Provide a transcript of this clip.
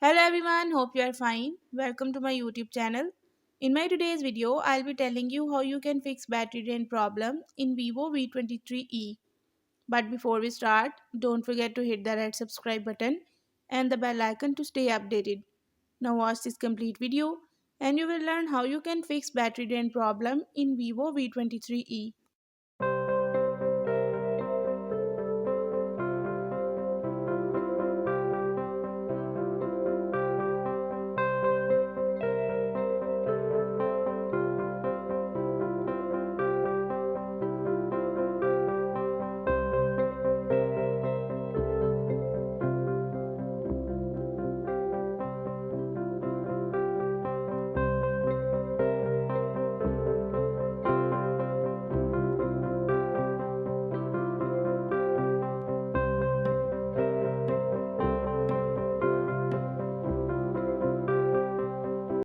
Hello everyone, hope you are fine. Welcome to my YouTube channel. In my today's video, I'll be telling you how you can fix battery drain problem in Vivo V23e. But before we start, don't forget to hit the red subscribe button and the bell icon to stay updated. Now watch this complete video and you will learn how you can fix battery drain problem in Vivo V23e.